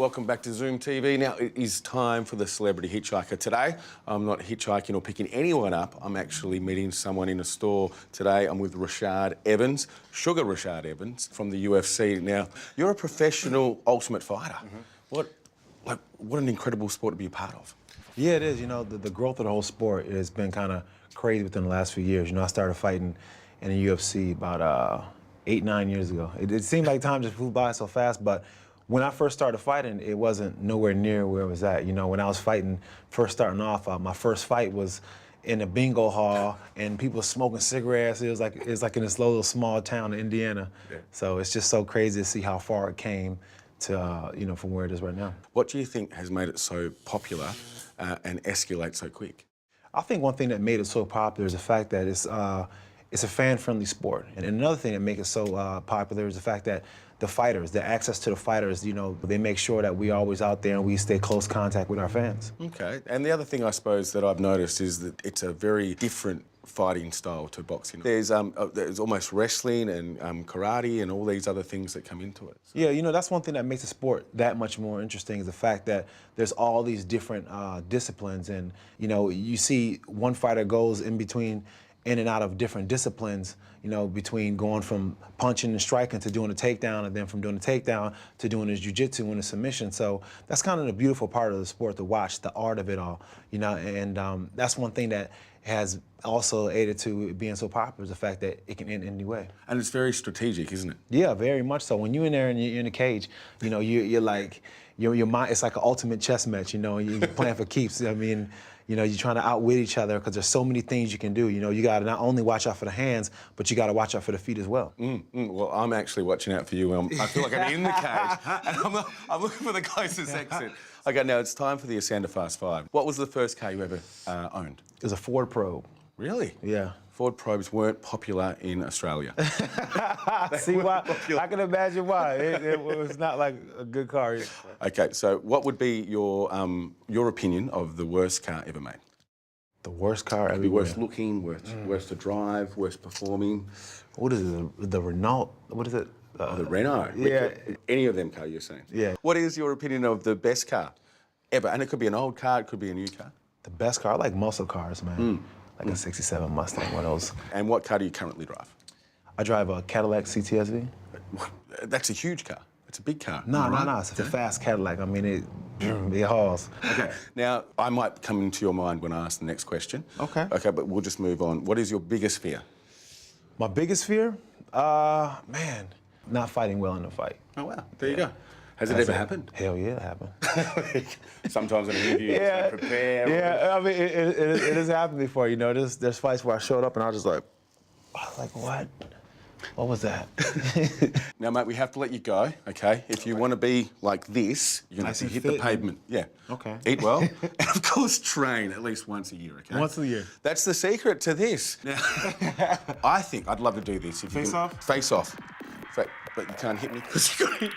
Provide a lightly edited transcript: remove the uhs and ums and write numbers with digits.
welcome back to ZoomTV. Now, it is time for the Celebrity Hitchhiker. Today, I'm not hitchhiking or picking anyone up. I'm actually meeting someone in a store today. I'm with Rashad Evans, Sugar Rashad Evans, from the UFC. Now, you're a professional ultimate fighter. What an incredible sport to be a part of. Yeah, it is. You know, the growth of the whole sport has been kind of crazy within the last few years. You know, I started fighting in the UFC about 8, 9 years ago. It seemed like time just flew by so fast, but when I first started fighting, it wasn't nowhere near where it was at. You know, when I was fighting, first starting off, my first fight was in a bingo hall and people smoking cigarettes. It was like in this little small town in Indiana. Yeah. So it's just so crazy to see how far it came to, you know, from where it is right now. What do you think has made it so popular and escalate so quick? I think one thing that made it so popular is the fact that it's a fan-friendly sport. And another thing that makes it so popular is the fact that the fighters, the access to the fighters, you know, they make sure that we're always out there and we stay close contact with our fans. Okay, and the other thing I suppose that I've noticed is that it's a very different fighting style to boxing. There's almost wrestling and karate and all these other things that come into it. So. Yeah, you know, that's one thing that makes the sport that much more interesting is the fact that there's all these different disciplines, and, you know, you see one fighter goes in and out of different disciplines, you know, between going from punching and striking to doing a takedown, and then from doing a takedown to doing his jiu-jitsu and a submission. So that's kind of the beautiful part of the sport to watch, the art of it all, you know, and that's one thing that has also aided to it being so popular is the fact that it can end any way. And it's very strategic, isn't it? Yeah, very much so. When you're in there and you're in the cage, you know, you're like, your mind, it's like an ultimate chess match, you know, you're playing for keeps. I mean, you know, you're trying to outwit each other because there's so many things you can do. You know, you got to not only watch out for the hands, but you got to watch out for the feet as well. Well, I'm actually watching out for you. I feel like I'm in the cage, and I'm looking for the closest exit. Okay, now it's time for the Asanda Fast 5. What was the first car you ever owned? It was a Ford Probe. Really? Yeah. Ford Probes weren't popular in Australia. See why? I can imagine why. It was not like a good car either. Okay, so what would be your opinion of the worst car ever made? The worst car ever made? Worst looking, worst to drive, worst performing. What is it? The Renault? What is it? The Renault? Yeah. Any of them car you're saying? Yeah. What is your opinion of the best car ever? And it could be an old car, it could be a new car. The best car? I like muscle cars, man. Like a 67 Mustang, one of those. And what car do you currently drive? I drive a Cadillac CTSV. That's a huge car. It's a big car. No, it's a fast Cadillac. I mean, it hauls. Okay, now, I might come into your mind when I ask the next question. Okay. Okay, but we'll just move on. What is your biggest fear? My biggest fear? Man, not fighting well in a fight. Oh, wow. There you go. Has it ever happened? Hell yeah, it happened. Sometimes in an interview, you have to prepare. Yeah, I mean, it has happened before. You know, there's fights where I showed up and I was just like, what? What was that? Now, mate, we have to let you go, okay? If you want to be like this, you're going to have to hit the pavement. Yeah. Okay. Eat well. And, of course, train at least once a year, okay? Once a year. That's the secret to this. Now, I think I'd love to do this. If Face off? Face off. But you can't hit me because you got it.